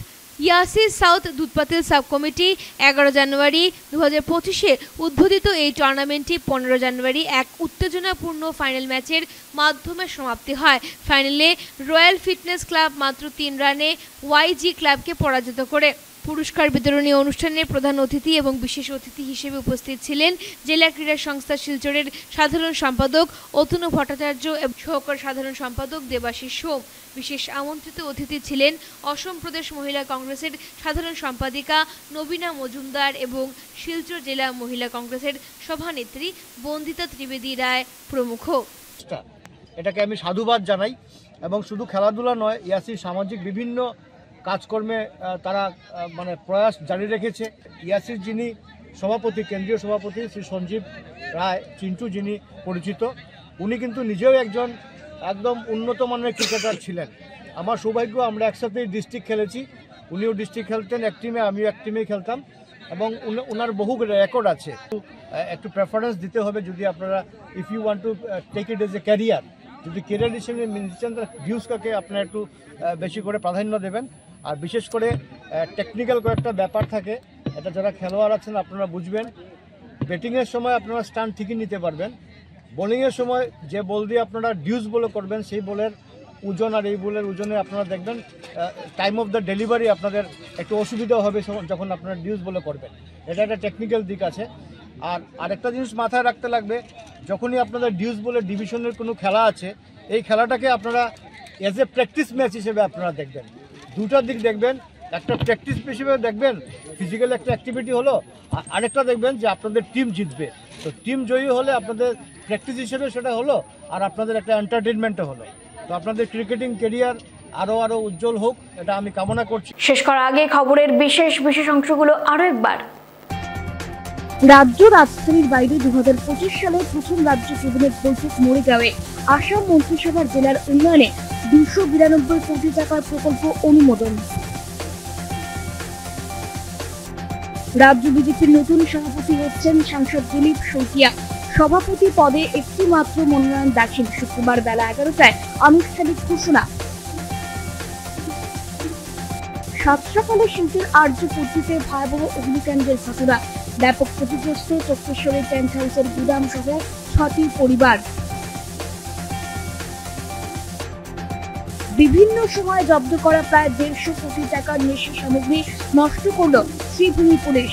Yasir south Dudhpatil sub committee, 11 জানুয়ারি 2025-এ উদ্বোধিত এই টুর্নামেন্টটি 15 জানুয়ারি এক উত্তেজনাপূর্ণ ফাইনাল ম্যাচের মাধ্যমে সমাপ্তি হয়। ফাইনালে রয়্যাল ফিটনেস ক্লাব মাত্র 3 রানে ওয়াইজি ক্লাবকে পরাজিত করে পুরস্কার বিতরণী অনুষ্ঠানে প্রধান অতিথি এবং বিশেষ অতিথি হিসেবে উপস্থিত ছিলেন জেলা ক্রীড়া সংস্থা শিলচরের সাধারণ সম্পাদক অতনু ভট্টাচার্য এবং সহকারী সাধারণ সম্পাদক দেবাশিস সোম। বিশেষ আমন্ত্রিত অতিথি ছিলেন অসম প্রদেশ মহিলা কংগ্রেসের সাধারণ সম্পাদিকা নবীনা মজুমদার এবং শিলচর জেলা মহিলা কংগ্রেসের সভানেত্রী বন্দিতা ত্রিবেদী রায় প্রমুখ। এটাকে আমি সাধুবাদ জানাই এবং শুধু খেলাধুলা নয়, ইয়াসির সামাজিক বিভিন্ন কাজকর্মে তারা মানে প্রয়াস জারি রেখেছে। ইয়াসির যিনি সভাপতি, কেন্দ্রীয় সভাপতি শ্রী সঞ্জীব রায় চিন্টু যিনি পরিচিত, উনি কিন্তু নিজেও একজন একদম উন্নত মানের ক্রিকেটার ছিলেন। আমার সৌভাগ্য, আমরা একসাথেই ডিস্ট্রিক্ট খেলেছি, উনিও ডিস্ট্রিক্ট খেলতেন এক টিমে, আমিও এক টিমেই খেলতাম এবং ওনার বহু রেকর্ড আছে। একটু প্রেফারেন্স দিতে হবে যদি আপনারা if you want to take it as a career, যদি কেরিয়ার হিসেবে নিচ্ছেন তাহলে ভিউজটাকে আপনারা একটু বেশি করে প্রাধান্য দেবেন। আর বিশেষ করে টেকনিক্যাল কয়েকটা ব্যাপার থাকে, এটা যারা খেলোয়াড় আছেন আপনারা বুঝবেন। ব্যাটিংয়ের সময় আপনারা স্টান্ট ঠিকই নিতে পারবেন, বোলিংয়ের সময় যে বল দিয়ে আপনারা ডিউস বলে করবেন সেই বলের ওজন আর এই বলের ওজনে আপনারা দেখবেন টাইম অফ দ্য ডেলিভারি আপনাদের একটু অসুবিধা হবে যখন আপনারা ডিউস বলে করবেন। এটা একটা টেকনিক্যাল দিক আছে। আর আরেকটা জিনিস মাথায় রাখতে লাগবে, যখনই আপনাদের ডিউস বলে ডিভিশনের কোনো খেলা আছে, এই খেলাটাকে আপনারা এজ এ প্র্যাকটিস ম্যাচ হিসেবে আপনারা দেখবেন। দুটা দিক দেখবেন, একটা প্র্যাকটিস হিসেবে দেখবেন, ফিজিক্যাল একটা অ্যাক্টিভিটি হলো, আর আরেকটা দেখবেন যে আপনাদের টিম জিতবে। তো টিম জয়ী হলে আপনাদের প্র্যাকটিস হিসেবে সেটা হলো, আর আপনাদের একটা এন্টারটেনমেন্টও হলো। তো আপনাদের ক্রিকেটিং ক্যারিয়ার আরও উজ্জ্বল হোক, এটা আমি কামনা করছি। শেষ করার আগে খবরের বিশেষ অংশগুলো আরও একবার। রাজ্য রাজধানীর বাইরে 2025 সালে প্রথম রাজ্য ক্যাবিনেট বৈঠক মরিগাঁওয়ে। আসাম মন্ত্রিসভার জেলার উন্নয়নে 292 কোটি টাকার প্রকল্প অনুমোদন। রাজ্য বিজেপির নতুন সভাপতি হচ্ছেন সাংসদ দিলীপ শইকিয়া। সভাপতি পদে একটি মাত্র মনোনয়ন দাখিল, শুক্রবার বেলা 11টায় আনুষ্ঠানিক ঘোষণা। সাত সকালে শিল্পের আর্য পদ্ধতিতে ভয়াবহ অগ্নিকাণ্ডের ঘটনা, ব্যাপক ক্ষতিগ্রস্ত চক্রেশ্বরের টেন্ট হাউসের গুদাম সহ 6টি পরিবার। বিভিন্ন সময় জব্দ করা প্রায় 150 কোটি টাকার নেশা সামগ্রী নষ্ট করল শ্রীভূমি পুলিশ।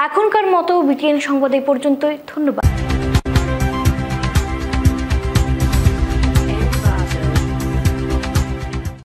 এখনকার মতো বিটিএন সংবাদ এই পর্যন্তই। ধন্যবাদ।